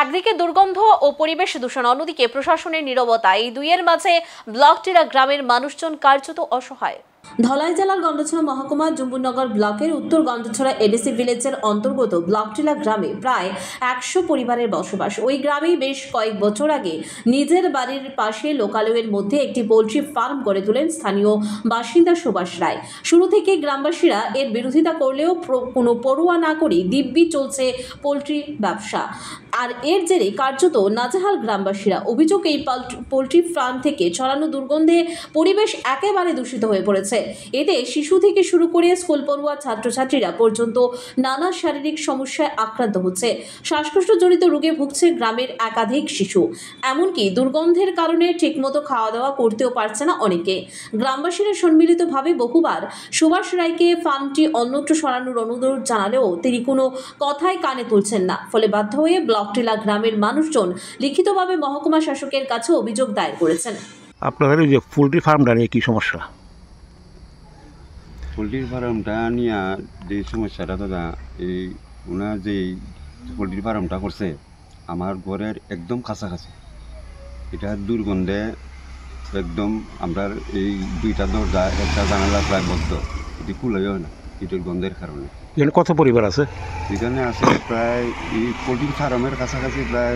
একদিকে দুর্গন্ধ ও পরিবেশ দূষণ, অন্যদিকে প্রশাসনের নীরবতা, এই দুইয়ের মাঝে ব্লকটিরা গ্রামের মানুষজন কার্যত অসহায়। ধলাই জেলার গন্ডছড়া মহকুমা জুম্বুনগর ব্লকের উত্তর গন্ডছড়া এডিসি ভিলেজের অন্তর্গত ব্লকটিলা গ্রামে প্রায় 100 পরিবারের বসবাস। ওই গ্রামেই বেশ কয়েক বছর আগে নিজের বাড়ির পাশে লোকালয়ের মধ্যে একটি পোল্ট্রি ফার্ম গড়ে তোলেন স্থানীয় বাসিন্দা সুভাষ রায়। শুরু থেকে গ্রামবাসীরা এর বিরোধিতা করলেও কোনো পরোয়া না করে দিব্যি চলছে পোল্ট্রি ব্যবসা। আর এর জেরে কার্যত নাজেহাল গ্রামবাসীরা। অভিযোগ, এই পোল্ট্রি ফার্ম থেকে ছড়ানো দুর্গন্ধে পরিবেশ একেবারে দূষিত হয়ে পড়েছে। এতে শিশু থেকে শুরু করে স্কুল পড়ুয়া ছাত্রছাত্রীরা পর্যন্ত নানা শারীরিক সমস্যায় আক্রান্ত হচ্ছে। শ্বাসকষ্টজনিত রোগে ভুগছে গ্রামের একাধিক শিশু। এমনকি দুর্গন্ধের কারণে ঠিকমতো খাওয়া দাওয়া করতেও পারছে না অনেকে। গ্রামবাসীরা সম্মিলিতভাবে বহুবার সুভাষ রায়কে ফার্মটি অন্যত্র সরানোর অনুরোধ জানালেও তিনি কোনো কথাই কানে তুলছেন না। ফলে বাধ্য হয়ে ব্লকটিলা গ্রামের মানুষজন লিখিতভাবে মহকুমা শাসকের কাছে অভিযোগ দায়ের করেছেন। আপনাদের এই যে পোল্ট্রি ফার্মটা নিয়ে কি সমস্যা? পোলট্রির ফার্মটা নিয়ে যে সমস্যাটা দাদা, এই ওনার যে পোলট্রির ফার্মটা করছে আমার ঘরের একদম কাছাকাছি। এটার দুর্গন্ধে একদম আমরা এই দুইটা দরজা একটা জানালা প্রায় বদ্ধ, এটি খুলেই হয় না এটার গন্ধের কারণে। এখানে কত পরিবার আছে? এখানে আছে প্রায় এই পোলট্রি ফার্মের কাছাকাছি প্রায়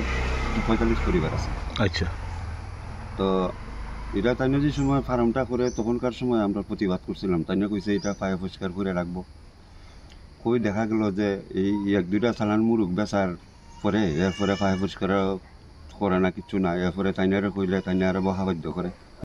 45 পরিবার আছে। আচ্ছা, তো এটা তাই যে সময় ফার্মটা করে তখনকার সময় আমরা প্রতিবাদ করছিলাম, তাই কইছে এটা পায়ে পরিষ্কার করে রাখবো। কই দেখা গেল যে এই এক দুইটা চালান মুরগ বেচার পরে এরপরে পায়ে পরিষ্কার করে না, কিচ্ছু না। এরপরে তাইনারে কইলে তাইনা আরো বকা বাধ্য করে।